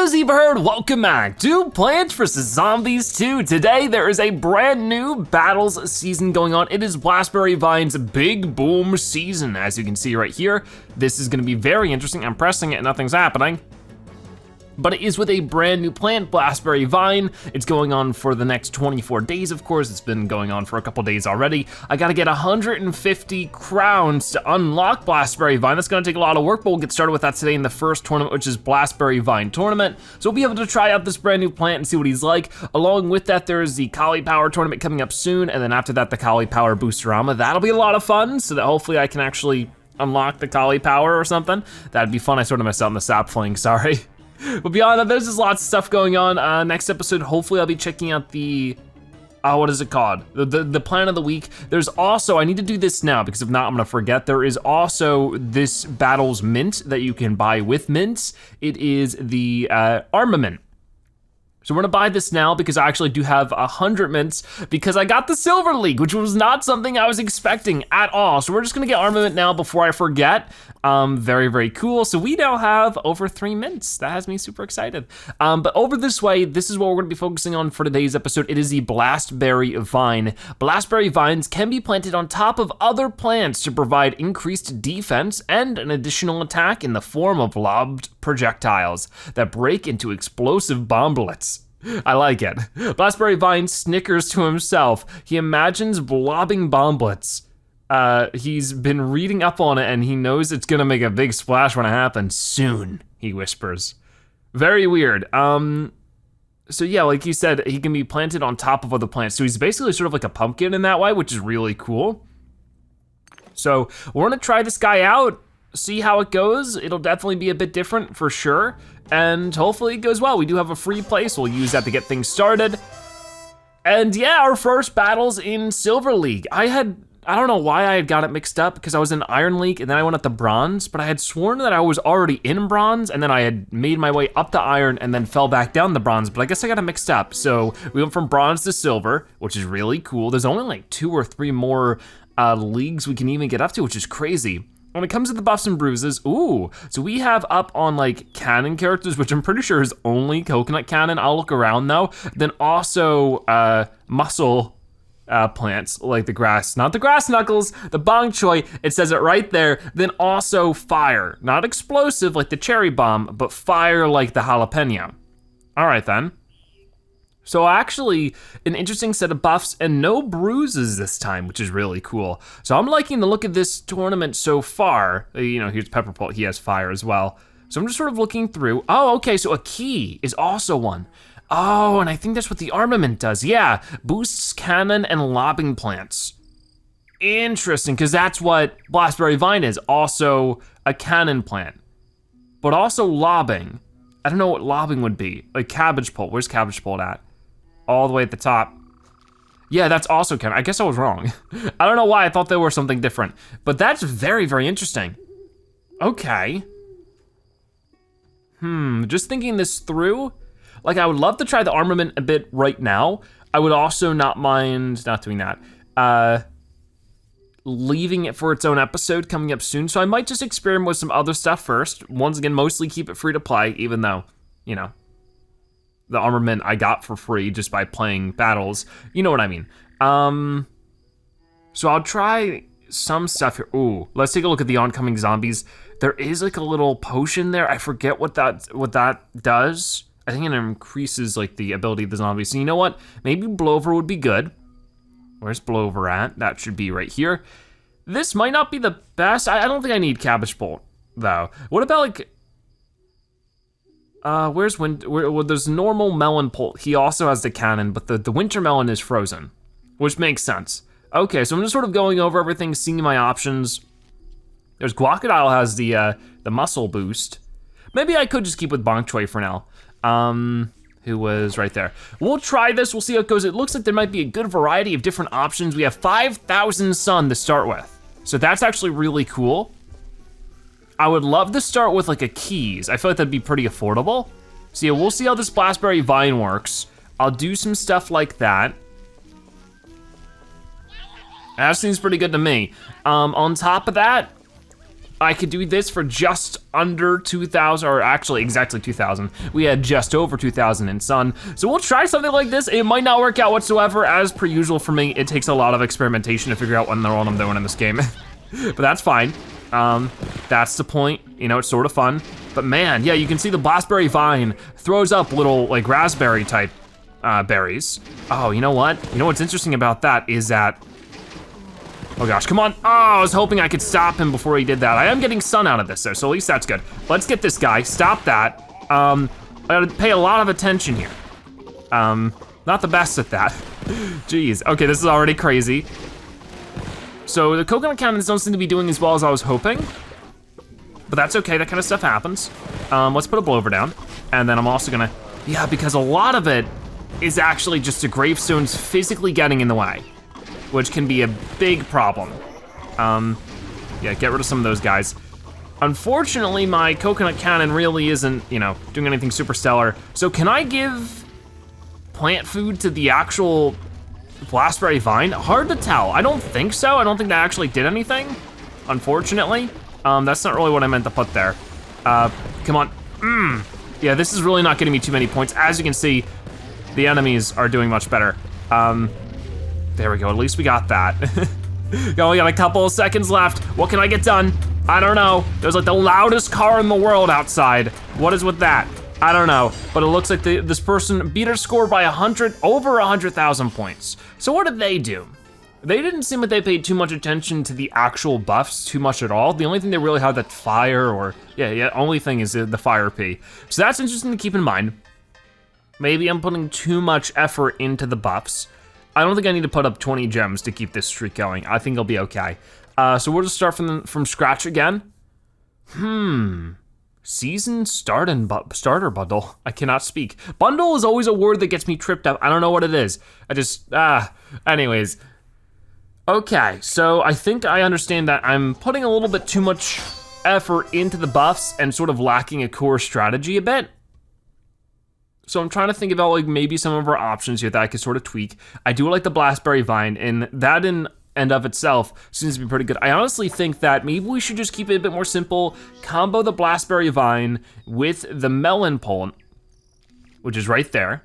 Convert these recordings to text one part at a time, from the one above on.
Hello Zebra welcome back to Plants vs. Zombies 2. Today there is a brand new Battles season going on. It is Blastberry Vine's Big Boom season, as you can see right here. This is gonna be very interesting. I'm pressing it and nothing's happening. But it is with a brand new plant, Blastberry Vine. It's going on for the next 24 days, of course. It's been going on for a couple days already. I gotta get 150 crowns to unlock Blastberry Vine. That's gonna take a lot of work, but we'll get started with that today in the first tournament, which is Blastberry Vine Tournament. So we'll be able to try out this brand new plant and see what he's like. Along with that, there's the Cauliflower Tournament coming up soon, and then after that, the Cauliflower Boosterama. That'll be a lot of fun, so that hopefully I can actually unlock the Cauliflower or something. That'd be fun. I sort of messed up on the sapling, sorry. But beyond that, there's just lots of stuff going on. Next episode, hopefully I'll be checking out the, what is it called? The plan of the week. There's also, I need to do this now because if not, I'm gonna forget. There is also this Battles mint that you can buy with mints. It is the armament. So we're gonna buy this now because I actually do have 100 mints because I got the Silver League, which was not something I was expecting at all. So we're just gonna get armament now before I forget. Very, very cool. So we now have over 3 mints. That has me super excited. But over this way, this is what we're gonna be focusing on for today's episode. It is the Blastberry Vine. Blastberry vines can be planted on top of other plants to provide increased defense and an additional attack in the form of lobbed projectiles that break into explosive bomblets. I like it. Blastberry Vine snickers to himself. He imagines blobbing bomblets. He's been reading up on it and he knows it's gonna make a big splash when it happens soon, he whispers. Very weird. So yeah, like he said, he can be planted on top of other plants. So he's basically sort of like a pumpkin in that way, which is really cool. So we're gonna try this guy out, see how it goes. It'll definitely be a bit different for sure. And hopefully it goes well. We do have a free place. We'll use that to get things started. And yeah, our first battles in Silver League. I don't know why I had got it mixed up because I was in Iron League and then I went up to Bronze, but I had sworn that I was already in Bronze and then I had made my way up to Iron and then fell back down to Bronze, but I guess I got it mixed up. So we went from Bronze to Silver, which is really cool. There's only like 2 or 3 more leagues we can even get up to, which is crazy. When it comes to the buffs and bruises, ooh, so we have up on like cannon characters, which I'm pretty sure is only coconut cannon. I'll look around though. Then also muscle plants like the grass, not the grass knuckles, the bong choy, it says it right there. Then also fire, not explosive like the cherry bomb, but fire like the jalapeno. All right then. So actually, an interesting set of buffs and no bruises this time, which is really cool. So I'm liking the look of this tournament so far. You know, here's Pepperpult, he has fire as well. So I'm just sort of looking through. Oh, okay, so a key is also one. Oh, and I think that's what the armament does. Yeah, boosts cannon and lobbing plants. Interesting, because that's what Blastberry Vine is, also a cannon plant, but also lobbing. I don't know what lobbing would be. Like cabbage pult, where's cabbage pult at? All the way at the top. Yeah, that's also cannon. I guess I was wrong. I don't know why I thought they were something different, but that's very, very interesting. Okay. Just thinking this through, like I would love to try the armament a bit right now. I would also not mind not doing that. Leaving it for its own episode coming up soon. So I might just experiment with some other stuff first. Once again, mostly keep it free to play, even though, you know, the armament I got for free just by playing battles. You know what I mean. So I'll try some stuff here. Ooh, let's take a look at the oncoming zombies. There is like a little potion there. I forget what that does. I think it increases like the ability of the zombies. So you know what? Maybe Blover would be good. Where's Blover at? That should be right here. This might not be the best. I don't think I need Cabbage Bolt though. What about like, well, there's normal melon pult. He also has the cannon, but the winter melon is frozen, which makes sense. Okay, so I'm just sort of going over everything, seeing my options. There's Guacodile has the muscle boost. Maybe I could just keep with Bonk Choi for now. Who was right there. We'll try this, we'll see how it goes. It looks like there might be a good variety of different options. We have 5,000 sun to start with. So that's actually really cool. I would love to start with like a keys. I feel like that'd be pretty affordable. So yeah, we'll see how this Blastberry Vine works. I'll do some stuff like that. That seems pretty good to me. On top of that, I could do this for just under 2,000, or actually exactly 2,000. We had just over 2,000 in sun. So we'll try something like this. It might not work out whatsoever. As per usual for me, it takes a lot of experimentation to figure out what I'm doing in this game. But that's fine. That's the point, you know, it's sort of fun. But man, yeah, you can see the Blastberry Vine throws up little like raspberry type berries. Oh, you know what? You know what's interesting about that is that, oh gosh, come on. Oh, I was hoping I could stop him before he did that. I am getting sun out of this though, so at least that's good. Let's get this guy, stop that. I gotta pay a lot of attention here. Not the best at that. Jeez, okay, this is already crazy. So the coconut cannons don't seem to be doing as well as I was hoping, but that's okay, that kind of stuff happens. Let's put a blower down, and then I'm also gonna, yeah, because a lot of it is actually just the gravestones physically getting in the way, which can be a big problem. Yeah, get rid of some of those guys. Unfortunately, my coconut cannon really isn't, you know, doing anything super stellar. So can I give plant food to the actual Blastberry Vine? Hard to tell, I don't think so. I don't think that actually did anything, unfortunately. That's not really what I meant to put there. Come on, Yeah, this is really not getting me too many points. As you can see, the enemies are doing much better. There we go, at least we got that. We only got a couple of seconds left. What can I get done? I don't know. There's like the loudest car in the world outside. What is with that? I don't know, but it looks like this person beat our score by over 100,000 points. So what did they do? They didn't seem like they paid too much attention to the actual buffs too much at all. The only thing they really had that fire or, yeah, only thing is the fire P. So that's interesting to keep in mind. Maybe I'm putting too much effort into the buffs. I don't think I need to put up 20 gems to keep this streak going. I think I'll be okay. So we'll just start from scratch again. Season starter bundle. I cannot speak. Bundle is always a word that gets me tripped up. I don't know what it is. Anyways. Okay, so I think I understand that I'm putting a little bit too much effort into the buffs and sort of lacking a core strategy a bit. So I'm trying to think about like maybe some of our options here that I could sort of tweak. I do like the Blastberry Vine, and that in and of itself seems to be pretty good. I honestly think that maybe we should just keep it a bit more simple, combo the Blastberry Vine with the melon pole, which is right there.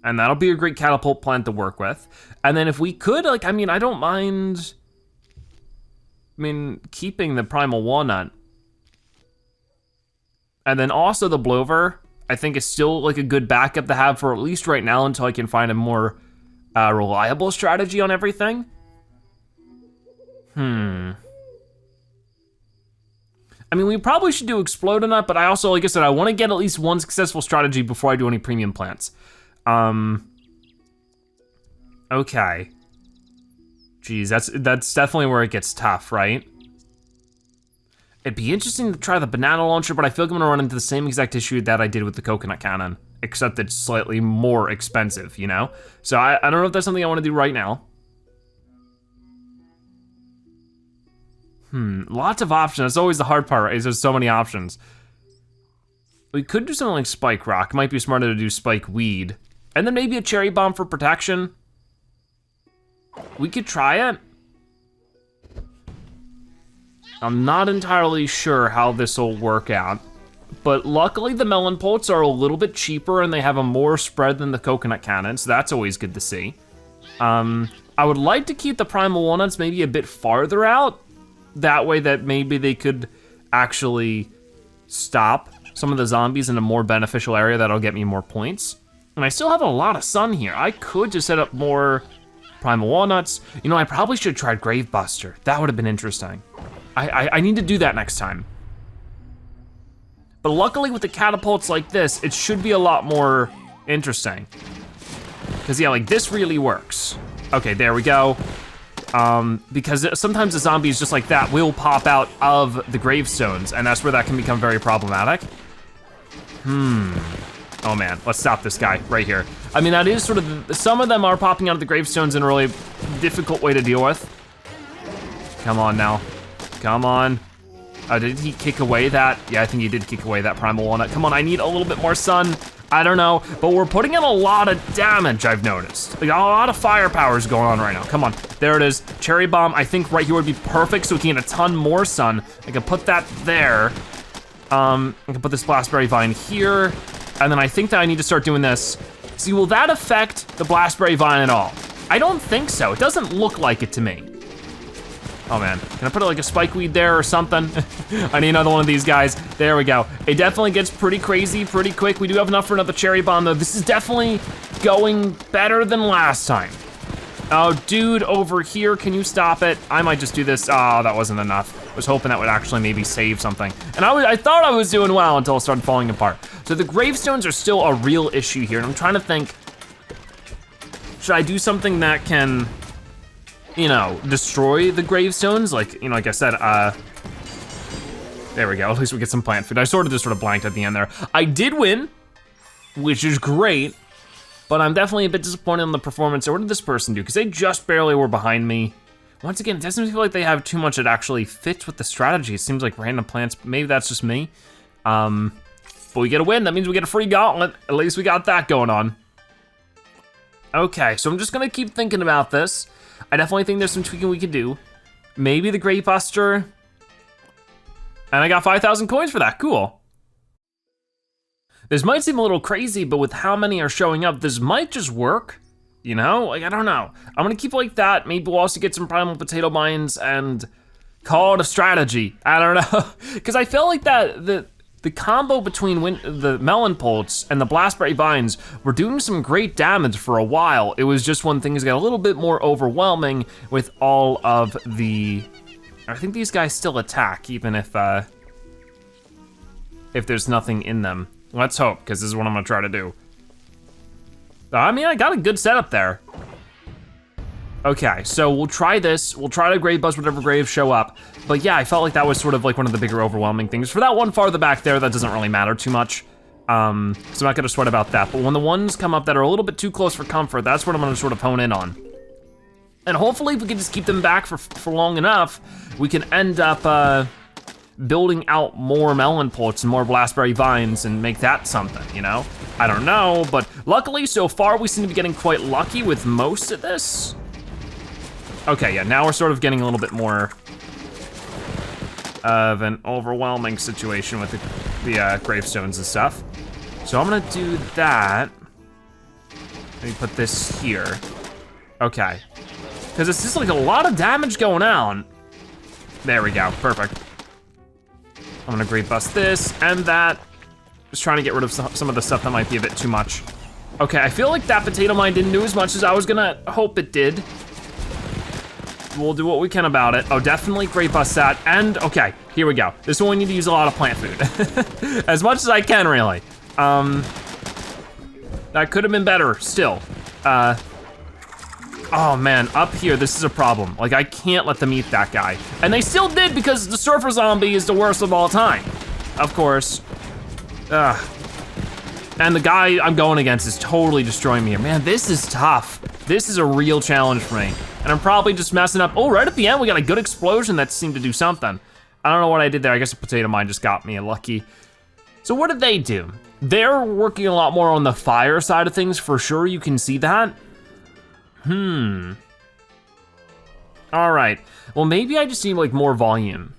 And that'll be a great catapult plant to work with. And then if we could, like, I mean, I don't mind, keeping the primal walnut. And then also the blower, I think is still like a good backup to have for at least right now until I can find a more reliable strategy on everything. I mean, we probably should do explode nut, but I also, like I said, I wanna get at least one successful strategy before I do any premium plants. Okay. Geez, that's definitely where it gets tough, right? It'd be interesting to try the banana launcher, but I feel like I'm gonna run into the same exact issue that I did with the coconut cannon, except it's slightly more expensive, you know? So I don't know if that's something I wanna do right now. Lots of options. That's always the hard part, right? Is there's so many options. We could do something like spike rock. Might be smarter to do spike weed. And then maybe a cherry bomb for protection. We could try it. I'm not entirely sure how this will work out, but luckily the melon poles are a little bit cheaper and they have a more spread than the coconut cannons. So that's always good to see. I would like to keep the primal walnuts maybe a bit farther out. That way that maybe they could actually stop some of the zombies in a more beneficial area that'll get me more points. And I still have a lot of sun here. I could just set up more primal walnuts. You know, I probably should have tried Gravebuster. That would have been interesting. I need to do that next time. But luckily with the catapults like this, it should be a lot more interesting. Cause yeah, like this really works. Okay, there we go. Because sometimes the zombies just like that will pop out of the gravestones, and that's where that can become very problematic. Oh man, let's stop this guy right here. I mean, that is sort of, some of them are popping out of the gravestones in a really difficult way to deal with. Come on now, come on. Did he kick away that? Yeah, I think he did kick away that primal walnut. Come on, I need a little bit more sun. I don't know, but we're putting in a lot of damage, I've noticed. Like, a lot of firepower is going on right now. Come on, there it is. Cherry bomb, I think right here would be perfect so we can get a ton more sun. I can put that there. I can put this Blastberry Vine here, and then I think that I need to start doing this. See, will that affect the Blastberry Vine at all? I don't think so. It doesn't look like it to me. Oh man, can I put like a spike weed there or something? I need another one of these guys. There we go. It definitely gets pretty crazy pretty quick. We do have enough for another cherry bomb though. This is definitely going better than last time. Oh, dude, over here, can you stop it? I might just do this. Oh, that wasn't enough. I was hoping that would actually maybe save something. And I thought I was doing well until it started falling apart. So the gravestones are still a real issue here, and I'm trying to think, should I do something that can, you know, destroy the gravestones? Like, you know, like I said, there we go, at least we get some plant food. I sort of blanked at the end there. I did win, which is great, but I'm definitely a bit disappointed in the performance. So what did this person do? Because they just barely were behind me. Once again, it doesn't feel like they have too much that actually fits with the strategy. It seems like random plants, maybe that's just me. But we get a win, that means we get a free gauntlet. At least we got that going on. Okay, so I'm just gonna keep thinking about this. I definitely think there's some tweaking we could do. Maybe the Grave Buster. And I got 5,000 coins for that, cool. This might seem a little crazy, but with how many are showing up, this might just work. You know, like, I don't know. I'm gonna keep it like that. Maybe we'll also get some primal potato mines and call it a strategy. I don't know, because I feel like that the combo between the melon pults and the Blastberry Vines were doing some great damage for a while. It was just when things got a little bit more overwhelming with all of the, I think these guys still attack even if there's nothing in them. Let's hope, because this is what I'm gonna try to do. I mean, I got a good setup there. Okay, so we'll try this. We'll try to grave bust whatever graves show up. But yeah, I felt like that was sort of like one of the bigger overwhelming things. For that one farther back there, that doesn't really matter too much. So I'm not gonna sweat about that. But when the ones come up that are a little bit too close for comfort, that's what I'm gonna sort of hone in on. And hopefully if we can just keep them back for long enough, we can end up building out more melon pults and more Blastberry Vines and make that something, you know? I don't know, but luckily so far we seem to be getting quite lucky with most of this. Okay, yeah, now we're sort of getting a little bit more of an overwhelming situation with the gravestones and stuff. So I'm gonna do that. Let me put this here. Okay, because it's just like a lot of damage going on. There we go, perfect. I'm gonna grave bust this and that. Just trying to get rid of some of the stuff that might be a bit too much. Okay, I feel like that potato mine didn't do as much as I was gonna hope it did. We'll do what we can about it. Oh, definitely grave bust that. And okay, here we go. This one we need to use a lot of plant food. As much as I can, really. That could have been better still. Oh man, up here, this is a problem. Like, I can't let them eat that guy. And they still did because the surfer zombie is the worst of all time. Of course. And the guy I'm going against is totally destroying me here. Man, this is tough. This is a real challenge for me. And I'm probably just messing up. Oh, right at the end, we got a good explosion that seemed to do something. I don't know what I did there. I guess a potato mine just got me lucky. So what did they do? They're working a lot more on the fire side of things, for sure, you can see that. All right, well, maybe I just need like more volume.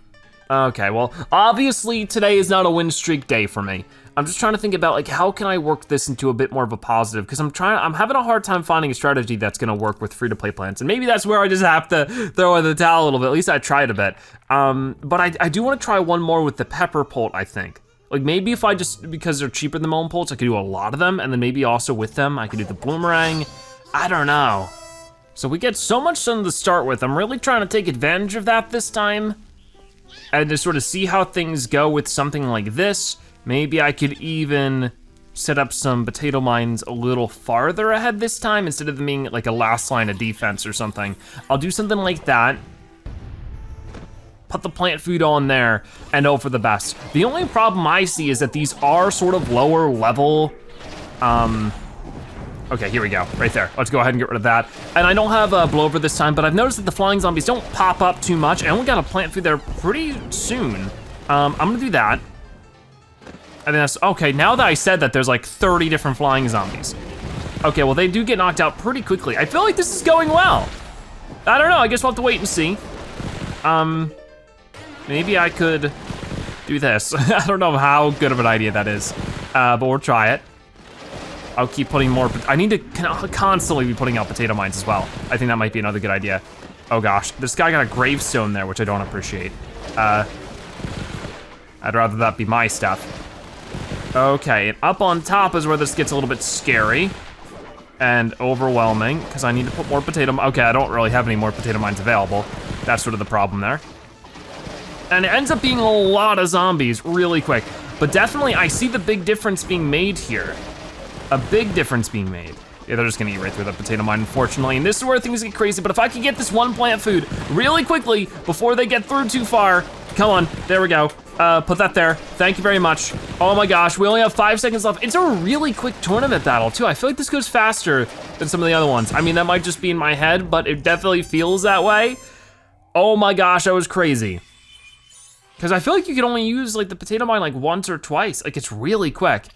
Okay, well, obviously today is not a win streak day for me. I'm just trying to think about like, how can I work this into a bit more of a positive? Because I'm having a hard time finding a strategy that's gonna work with free-to-play plants. And maybe that's where I just have to throw in the towel a little bit. At least I tried a bit. But I do wanna try one more with the pepper pult, I think. Like maybe if I just, because they're cheaper than melon pults, I could do a lot of them. And then maybe also with them, I could do the bloomerang. I don't know. So we get so much sun to start with. I'm really trying to take advantage of that this time. And to sort of see how things go with something like this. Maybe I could even set up some potato mines a little farther ahead this time instead of them being like a last line of defense or something. I'll do something like that. Put the plant food on there and hope for the best. The only problem I see is that these are sort of lower level. Okay, here we go, right there. Let's go ahead and get rid of that. And I don't have a blowover this time, but I've noticed that the flying zombies don't pop up too much, and we got a plant food there pretty soon. I'm gonna do that. I think that's, okay, now that I said that, there's like 30 different flying zombies. Okay, well they do get knocked out pretty quickly. I feel like this is going well. I don't know, I guess we'll have to wait and see. Maybe I could do this. I don't know how good of an idea that is, but we'll try it. I'll keep putting more, I need to constantly be putting out potato mines as well. I think that might be another good idea. Oh gosh, this guy got a gravestone there, which I don't appreciate. I'd rather that be my stuff. Okay, and up on top is where this gets a little bit scary and overwhelming, because I need to put more potato, okay, I don't really have any more potato mines available. That's sort of the problem there. And it ends up being a lot of zombies really quick, but definitely I see the big difference being made here. A big difference being made. Yeah, they're just gonna eat right through the potato mine, unfortunately, and this is where things get crazy, but if I could get this one plant food really quickly before they get through too far, come on, there we go. Put that there, thank you very much. Oh my gosh, we only have 5 seconds left. It's a really quick tournament battle too. I feel like this goes faster than some of the other ones. I mean, that might just be in my head, but it definitely feels that way. Oh my gosh, that was crazy. Because I feel like you can only use like the potato mine like once or twice. Like it's really quick.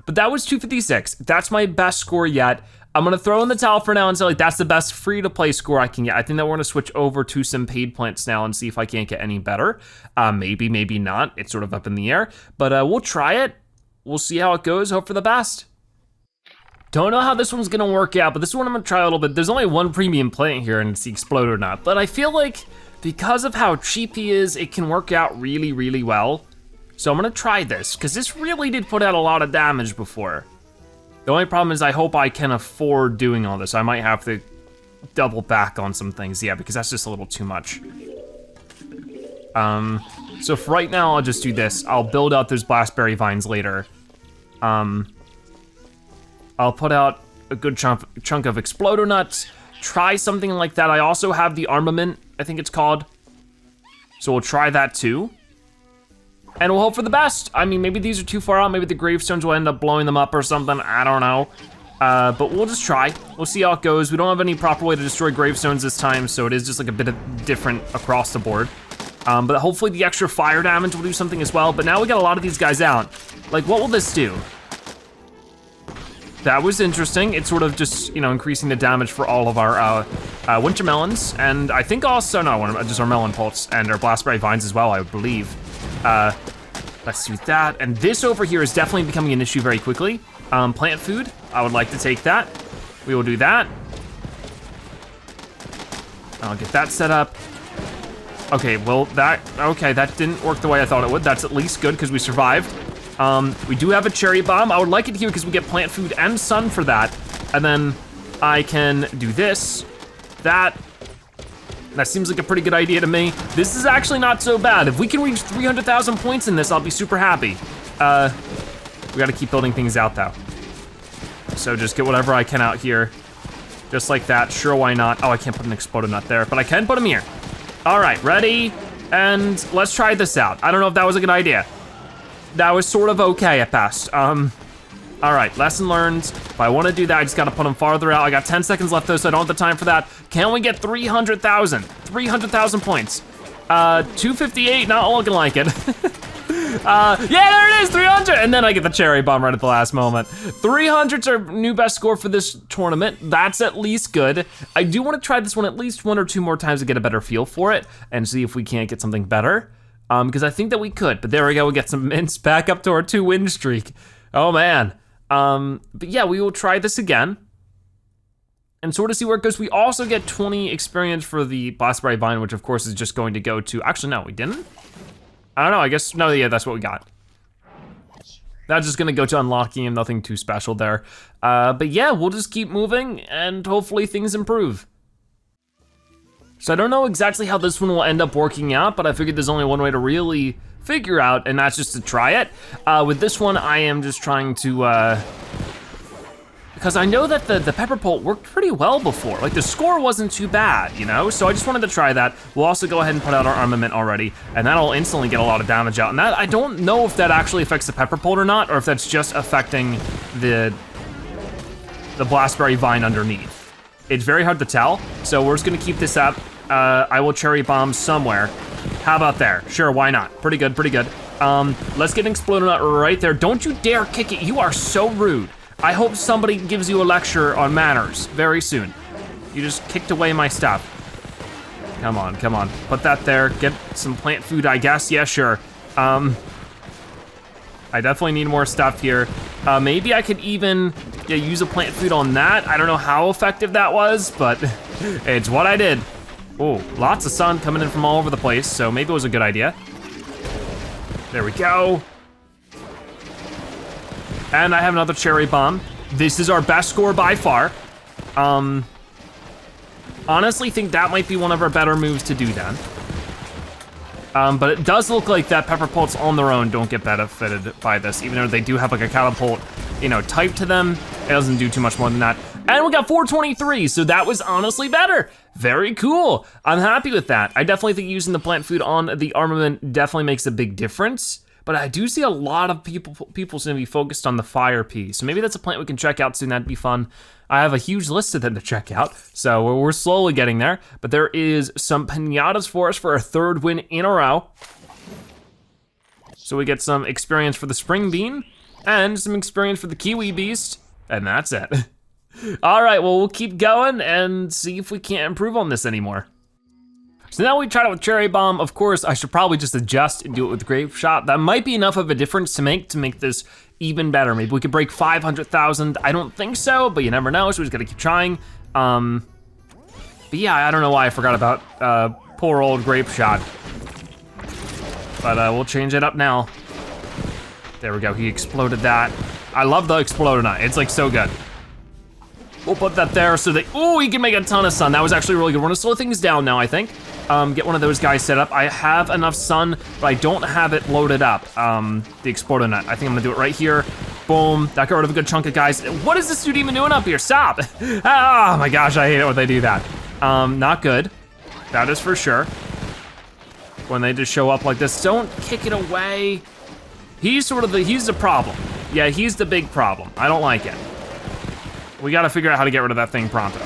But that was 256. That's my best score yet. I'm gonna throw in the towel for now and say like that's the best free to play score I can get. I think that we're gonna switch over to some paid plants now and see if I can't get any better. Maybe, maybe not. It's sort of up in the air, but we'll try it. We'll see how it goes, hope for the best. Don't know how this one's gonna work out, but this one I'm gonna try a little bit. There's only one premium plant here and it's the Exploder Nut, but I feel like because of how cheap he is, it can work out really, really well. So I'm gonna try this, because this really did put out a lot of damage before. The only problem is I hope I can afford doing all this. I might have to double back on some things, yeah, because that's just a little too much. So for right now, I'll just do this. I'll build out those Blastberry Vines later. I'll put out a good chunk of Exploder Nuts, try something like that. I also have the Armament, I think it's called. So we'll try that too. And we'll hope for the best. I mean, maybe these are too far out. Maybe the gravestones will end up blowing them up or something. I don't know. But we'll just try. We'll see how it goes. We don't have any proper way to destroy gravestones this time, so it is just like a bit of different across the board. But hopefully the extra fire damage will do something as well. But now we got a lot of these guys out. Like, what will this do? That was interesting. It's sort of just, you know, increasing the damage for all of our winter melons. And I think also, no, just our melon pulps and our Blastberry Vines as well, I believe. Let's do that. And this over here is definitely becoming an issue very quickly. Plant food, I would like to take that. We will do that. I'll get that set up. Okay, well that didn't work the way I thought it would. That's at least good because we survived. We do have a cherry bomb. I would like it here because we get plant food and sun for that. And then I can do this, that. That seems like a pretty good idea to me. This is actually not so bad. If we can reach 300,000 points in this, I'll be super happy. We gotta keep building things out though. So just get whatever I can out here. Just like that, sure, why not? Oh, I can't put an Exploder Nut there, but I can put them here. All right, ready? And let's try this out. I don't know if that was a good idea. That was sort of okay at best. All right, lesson learned. If I wanna do that, I just gotta put them farther out. I got 10 seconds left though, so I don't have the time for that. Can we get 300,000? 300,000 points. 258, not looking like it. Yeah, there it is, 300! And then I get the cherry bomb right at the last moment. 300's our new best score for this tournament. That's at least good. I do wanna try this one at least 1 or 2 more times to get a better feel for it and see if we can't get something better. Because I think that we could, but there we go, we get some mints back up to our 2-win streak. Oh man. But yeah, we will try this again and sort of see where it goes. We also get 20 experience for the Blastberry Vine, which of course is just going to go to, actually no, we didn't? I don't know, I guess, no, yeah, that's what we got. That's just gonna go to unlocking and nothing too special there. But yeah, we'll just keep moving and hopefully things improve. So I don't know exactly how this one will end up working out, but I figured there's only one way to really figure out, and that's just to try it. With this one, I am just trying to, because I know that the pepper pult worked pretty well before. Like the score wasn't too bad, you know? So I just wanted to try that. We'll also go ahead and put out our armament already, and that'll instantly get a lot of damage out. And that, I don't know if that actually affects the pepper pult or not, or if that's just affecting the Blastberry Vine underneath. It's very hard to tell, so we're just gonna keep this up. I will cherry bomb somewhere. How about there? Sure, why not? Pretty good, pretty good. Let's get an Explodonaut right there. Don't you dare kick it, you are so rude. I hope somebody gives you a lecture on manners very soon. You just kicked away my stuff. Come on, come on, put that there, get some plant food, I guess, yeah, sure. I definitely need more stuff here. Maybe I could even use a plant food on that. I don't know how effective that was, but it's what I did. Oh, lots of sun coming in from all over the place, so maybe it was a good idea. There we go. And I have another cherry bomb. This is our best score by far. Honestly think that might be one of our better moves to do then. But it does look like that pepper pulse on their own don't get benefited by this, even though they do have like a catapult, you know, type to them. It doesn't do too much more than that. And we got 423, so that was honestly better. Very cool, I'm happy with that. I definitely think using the plant food on the armament definitely makes a big difference, but I do see a lot of people's gonna be focused on the fire piece, so maybe that's a plant we can check out soon, that'd be fun. I have a huge list of them to check out, so we're slowly getting there, but there is some pinatas for us for our third win in a row. So we get some experience for the spring bean, and some experience for the kiwi beast, and that's it. All right, well, we'll keep going and see if we can't improve on this anymore. So now we tried it with cherry bomb. Of course, I should probably just adjust and do it with grape shot. That might be enough of a difference to make this even better. Maybe we could break 500,000. I don't think so, but you never know, so we just gotta keep trying. But yeah, I don't know why I forgot about poor old grape shot. But we'll change it up now. There we go, he exploded that. I love the Explodonaut, it's like so good. We'll put that there so that, ooh, he can make a ton of sun. That was actually really good. We're gonna slow things down now, I think. Get one of those guys set up. I have enough sun, but I don't have it loaded up, the Explodonaut. I think I'm gonna do it right here. Boom, that got rid of a good chunk of guys. What is this dude even doing up here? Stop. Oh my gosh, I hate it when they do that. Not good, that is for sure. When they just show up like this, don't kick it away. He's the problem. Yeah, he's the big problem. I don't like it. We gotta figure out how to get rid of that thing pronto.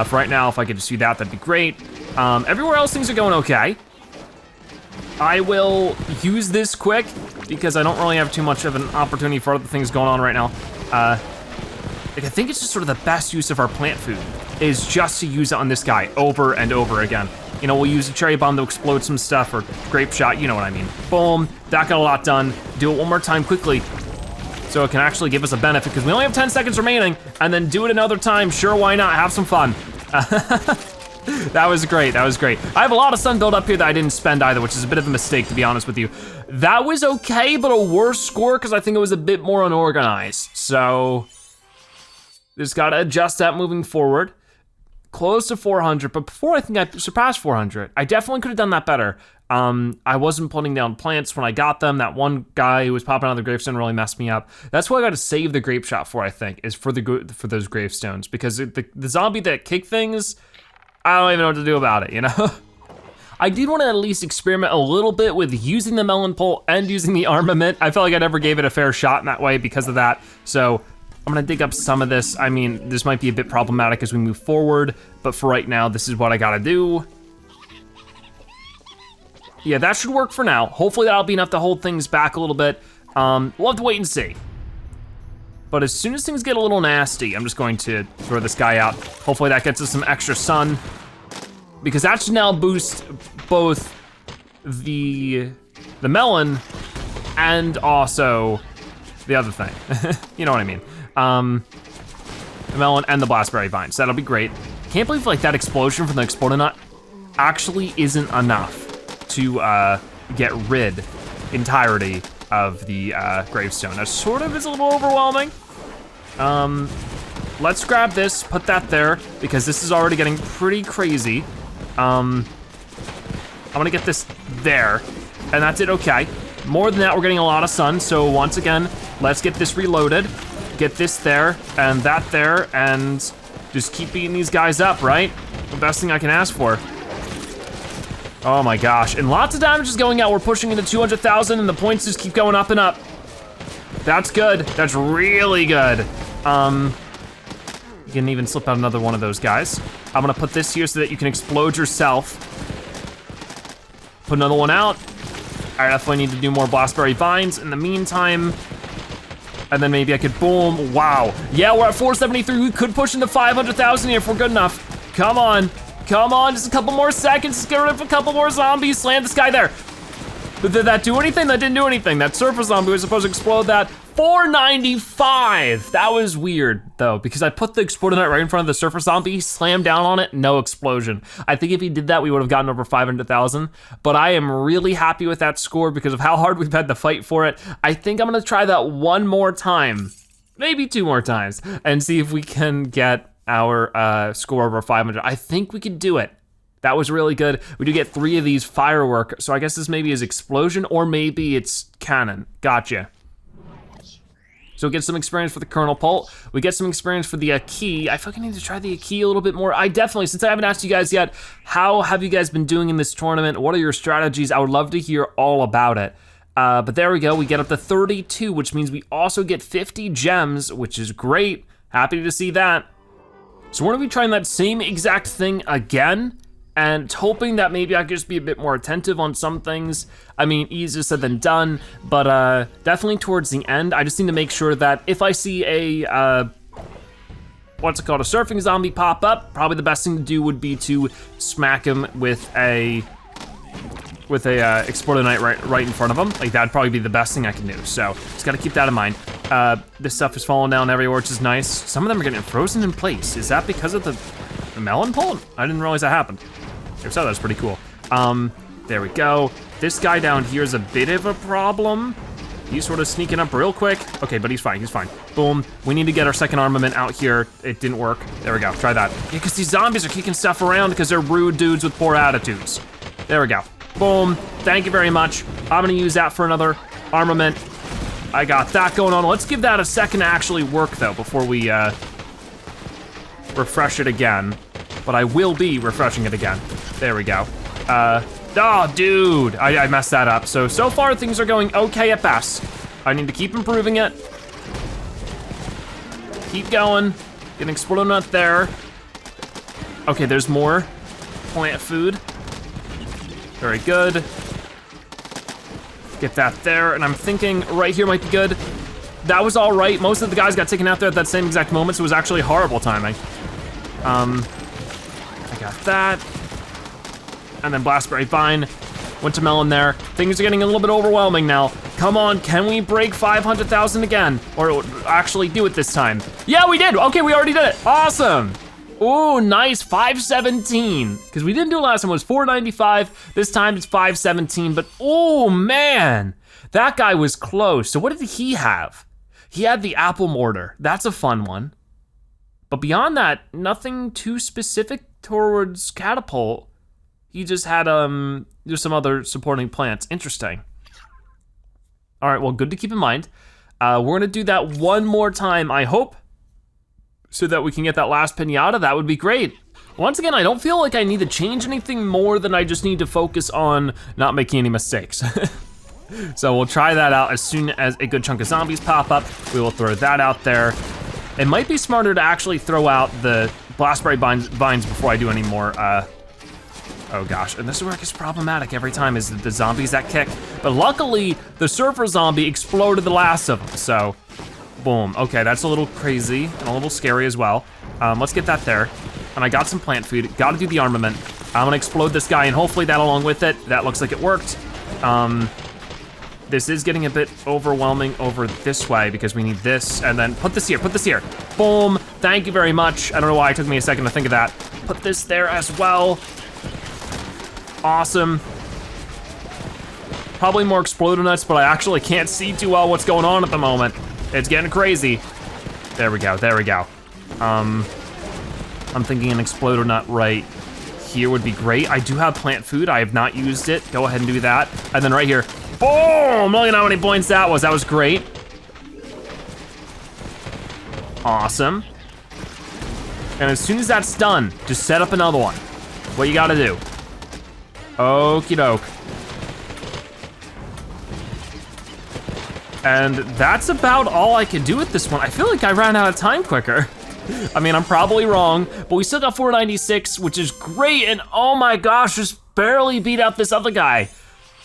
For right now, if I could just do that, that'd be great. Everywhere else, things are going okay. I will use this quick because I don't really have too much of an opportunity for other things going on right now. Like, I think it's just sort of the best use of our plant food is just to use it on this guy over and over again. You know, we'll use a cherry bomb to explode some stuff or grape shot, you know what I mean. Boom, that got a lot done. Do it one more time quickly so it can actually give us a benefit because we only have 10 seconds remaining, and then do it another time, sure, why not, have some fun. That was great, that was great. I have a lot of sun build up here that I didn't spend either, which is a bit of a mistake, to be honest with you. That was okay, but a worse score because I think it was a bit more unorganized. So, just gotta adjust that moving forward. Close to 400, but before I think I surpassed 400. I definitely could have done that better. I wasn't putting down plants when I got them. That one guy who was popping out of the gravestone really messed me up. That's what I gotta save the grape shot for, I think, is for those gravestones, because the zombie that kicked things, I don't even know what to do about it, you know? I did wanna at least experiment a little bit with using the melon pole and using the armament. I felt like I never gave it a fair shot in that way because of that, so I'm gonna dig up some of this. I mean, this might be a bit problematic as we move forward, but for right now, this is what I gotta do. Yeah, that should work for now. Hopefully that'll be enough to hold things back a little bit. We'll have to wait and see. But as soon as things get a little nasty, I'm just going to throw this guy out. Hopefully that gets us some extra sun, because that should now boost both the melon and also the other thing. You know what I mean. The melon and the Blastberry Vine, so that'll be great. Can't believe like that explosion from the Explodonaut actually isn't enough to get rid entirety of the gravestone. That sort of is a little overwhelming. Let's grab this, put that there, because this is already getting pretty crazy. I'm gonna get this there, and that's it, okay. More than that, we're getting a lot of sun, so once again, let's get this reloaded, get this there, and that there, and just keep beating these guys up, right? The best thing I can ask for. Oh my gosh, and lots of damage is going out. We're pushing into 200,000 and the points just keep going up and up. That's good, that's really good. You can even slip out another one of those guys. I'm gonna put this here so that you can explode yourself. Put another one out. I definitely need to do more Blastberry Vines in the meantime. And then maybe I could boom, wow. Yeah, we're at 473, we could push into 500,000 here if we're good enough. Come on, just a couple more seconds. Let's get rid of a couple more zombies, slam this guy there. But did that do anything? That didn't do anything. That surfer zombie was supposed to explode that. 495, that was weird though, because I put the exploding knight right in front of the surfer zombie, he slammed down on it, no explosion. I think if he did that, we would have gotten over 500,000, but I am really happy with that score because of how hard we've had to fight for it. I think I'm gonna try that one more time, maybe 2 more times, and see if we can get our score over 500. I think we could do it. That was really good. We do get 3 of these firework, so I guess this maybe is explosion or maybe it's cannon, gotcha. So we get some experience for the Kernel Pult. We get some experience for the key. I fucking need to try the key a little bit more. I definitely, since I haven't asked you guys yet, how have you guys been doing in this tournament? What are your strategies? I would love to hear all about it. But there we go, we get up to 32, which means we also get 50 gems, which is great. Happy to see that. So we're gonna be trying that same exact thing again, and hoping that maybe I could just be a bit more attentive on some things. I mean, easier said than done, but definitely towards the end, I just need to make sure that if I see a, what's it called, a surfing zombie pop up, probably the best thing to do would be to smack him with a exploding knight right in front of him. Like that'd probably be the best thing I can do. So just gotta keep that in mind. This stuff is falling down everywhere, which is nice. Some of them are getting frozen in place. Is that because of the melon pole? I didn't realize that happened. If so, that's pretty cool. There we go. This guy down here is a bit of a problem. He's sort of sneaking up real quick. Okay, but he's fine, he's fine. Boom, we need to get our second armament out here. It didn't work. There we go, try that. Yeah, because these zombies are kicking stuff around because they're rude dudes with poor attitudes. There we go. Boom, thank you very much. I'm gonna use that for another armament. I got that going on. Let's give that a second to actually work though before we refresh it again. But I will be refreshing it again. There we go. Oh, dude, I messed that up. So far things are going okay at best. I need to keep improving it. Keep going, get an exploding nut there. Okay, there's more plant food. Very good. Get that there, and I'm thinking right here might be good. That was all right. Most of the guys got taken out there at that same exact moment, so it was actually horrible timing. I got that. And then Blastberry Vine went to melon there. Things are getting a little bit overwhelming now. Come on, can we break 500,000 again? Or actually do it this time? Yeah, we did, okay, we already did it, awesome. Ooh, nice, 517. Because we didn't do it last time, it was 495. This time it's 517, but oh man, that guy was close. So what did he have? He had the apple mortar, that's a fun one. But beyond that, nothing too specific towards catapult. He just had there's some other supporting plants, interesting. All right, well, good to keep in mind. We're gonna do that one more time, I hope, so that we can get that last pinata. That would be great. Once again, I don't feel like I need to change anything more than I just need to focus on not making any mistakes. So we'll try that out as soon as a good chunk of zombies pop up. We will throw that out there. It might be smarter to actually throw out the Blastberry vines before I do any more, oh gosh, and this is where it gets problematic every time is the zombies that kick. But luckily, the surfer zombie exploded the last of them, so boom. Okay, that's a little crazy and a little scary as well. Let's get that there. And I got some plant food, gotta do the armament. I'm gonna explode this guy and hopefully that along with it, that looks like it worked. This is getting a bit overwhelming over this way because we need this and then put this here, Boom, thank you very much. I don't know why it took me a second to think of that. Put this there as well. Awesome. Probably more exploder nuts, but I actually can't see too well what's going on at the moment. It's getting crazy. There we go, there we go. I'm thinking an exploder nut right here would be great. I do have plant food, I have not used it. Go ahead and do that. And then right here, boom! Look at how many points that was great. Awesome. And as soon as that's done, just set up another one. What you gotta do. Okie doke. And that's about all I can do with this one. I feel like I ran out of time quicker. I mean, I'm probably wrong, but we still got 496, which is great, and oh my gosh, just barely beat out this other guy.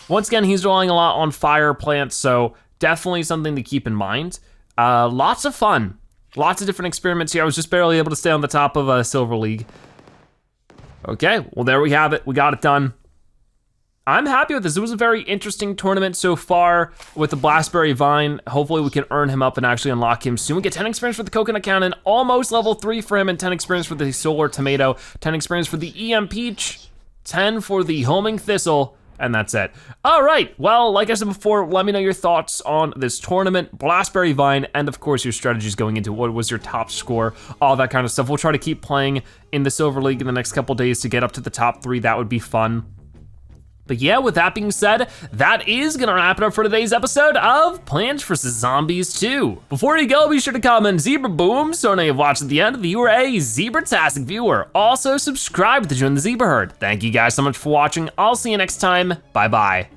Once again, he's relying a lot on fire plants, so definitely something to keep in mind. Lots of fun. Lots of different experiments here. I was just barely able to stay on the top of Silver League. Okay, well there we have it. We got it done. I'm happy with this. It was a very interesting tournament so far with the Blastberry Vine. Hopefully we can earn him up and actually unlock him soon. We get 10 experience for the Coconut Cannon, almost level 3 for him, and 10 experience for the Solar Tomato, 10 experience for the EM Peach, 10 for the Homing Thistle, and that's it. All right, well, like I said before, let me know your thoughts on this tournament, Blastberry Vine, and of course your strategies going into what was your top score, all that kind of stuff. We'll try to keep playing in the Silver League in the next couple days to get up to the top 3. That would be fun. But yeah, with that being said, that is gonna wrap it up for today's episode of Plants vs. Zombies 2. Before you go, be sure to comment Zebra Boom so now you've watched at the end, you are a Zebra-tastic viewer. Also subscribe to join the Zebra Herd. Thank you guys so much for watching. I'll see you next time, bye-bye.